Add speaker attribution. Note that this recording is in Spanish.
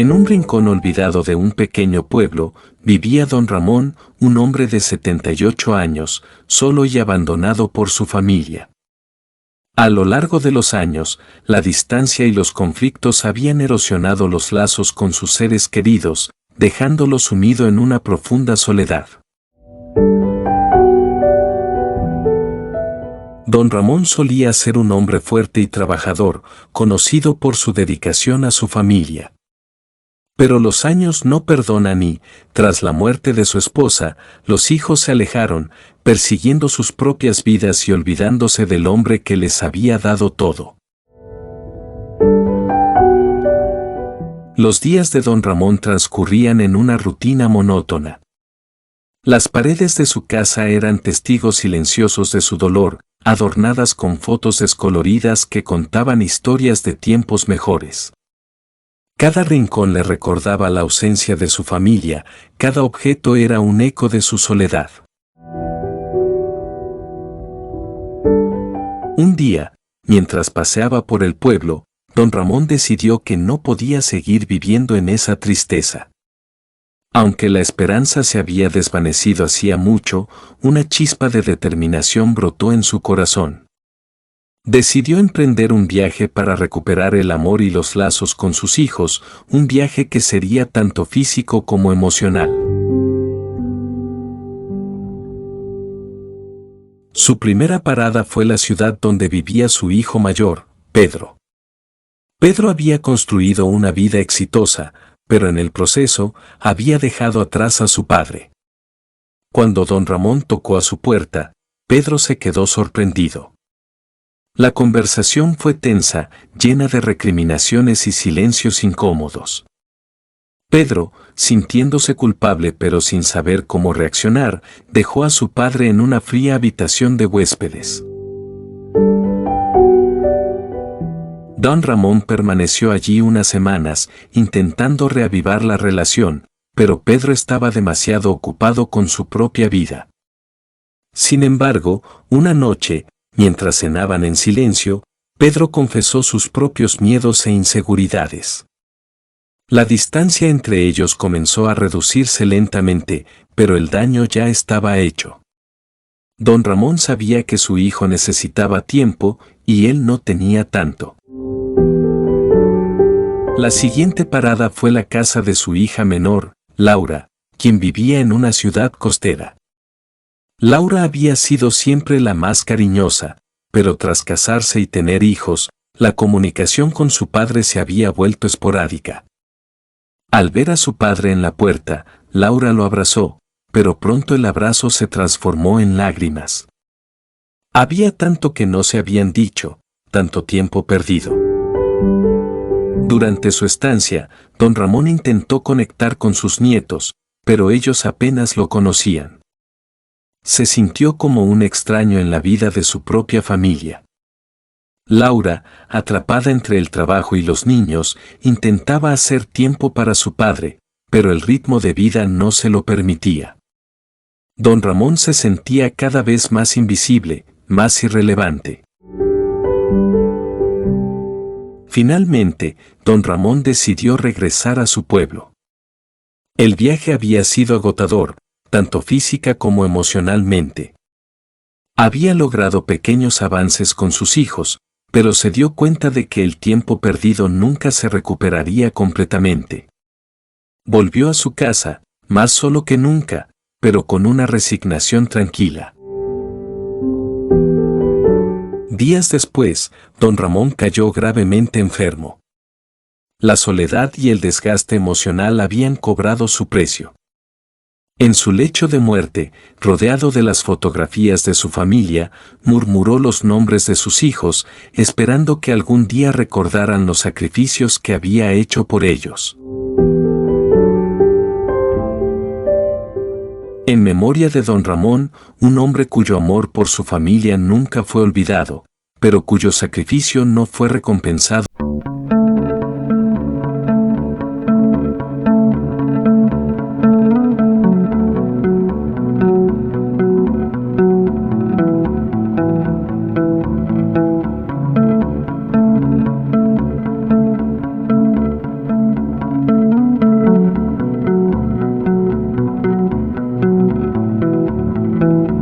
Speaker 1: En un rincón olvidado de un pequeño pueblo, vivía don Ramón, un hombre de 78 años, solo y abandonado por su familia. A lo largo de los años, la distancia y los conflictos habían erosionado los lazos con sus seres queridos, dejándolo sumido en una profunda soledad. Don Ramón solía ser un hombre fuerte y trabajador, conocido por su dedicación a su familia. Pero los años no perdonan y, tras la muerte de su esposa, los hijos se alejaron, persiguiendo sus propias vidas y olvidándose del hombre que les había dado todo. Los días de don Ramón transcurrían en una rutina monótona. Las paredes de su casa eran testigos silenciosos de su dolor, adornadas con fotos descoloridas que contaban historias de tiempos mejores. Cada rincón le recordaba la ausencia de su familia, cada objeto era un eco de su soledad. Un día, mientras paseaba por el pueblo, don Ramón decidió que no podía seguir viviendo en esa tristeza. Aunque la esperanza se había desvanecido hacía mucho, una chispa de determinación brotó en su corazón. Decidió emprender un viaje para recuperar el amor y los lazos con sus hijos, un viaje que sería tanto físico como emocional. Su primera parada fue la ciudad donde vivía su hijo mayor, Pedro. Pedro había construido una vida exitosa, pero en el proceso había dejado atrás a su padre. Cuando don Ramón tocó a su puerta, Pedro se quedó sorprendido. La conversación fue tensa, llena de recriminaciones y silencios incómodos. Pedro, sintiéndose culpable pero sin saber cómo reaccionar, dejó a su padre en una fría habitación de huéspedes. Don Ramón permaneció allí unas semanas, intentando reavivar la relación, pero Pedro estaba demasiado ocupado con su propia vida. Sin embargo, una noche, mientras cenaban en silencio, Pedro confesó sus propios miedos e inseguridades. La distancia entre ellos comenzó a reducirse lentamente, pero el daño ya estaba hecho. Don Ramón sabía que su hijo necesitaba tiempo y él no tenía tanto. La siguiente parada fue la casa de su hija menor, Laura, quien vivía en una ciudad costera. Laura había sido siempre la más cariñosa, pero tras casarse y tener hijos, la comunicación con su padre se había vuelto esporádica. Al ver a su padre en la puerta, Laura lo abrazó, pero pronto el abrazo se transformó en lágrimas. Había tanto que no se habían dicho, tanto tiempo perdido. Durante su estancia, don Ramón intentó conectar con sus nietos, pero ellos apenas lo conocían. Se sintió como un extraño en la vida de su propia familia. Laura, atrapada entre el trabajo y los niños, intentaba hacer tiempo para su padre, pero el ritmo de vida no se lo permitía. Don Ramón se sentía cada vez más invisible, más irrelevante. Finalmente, don Ramón decidió regresar a su pueblo. El viaje había sido agotador, tanto física como emocionalmente. Había logrado pequeños avances con sus hijos, pero se dio cuenta de que el tiempo perdido nunca se recuperaría completamente. Volvió a su casa, más solo que nunca, pero con una resignación tranquila. Días después, don Ramón cayó gravemente enfermo. La soledad y el desgaste emocional habían cobrado su precio. En su lecho de muerte, rodeado de las fotografías de su familia, murmuró los nombres de sus hijos, esperando que algún día recordaran los sacrificios que había hecho por ellos. En memoria de don Ramón, un hombre cuyo amor por su familia nunca fue olvidado, pero cuyo sacrificio no fue recompensado.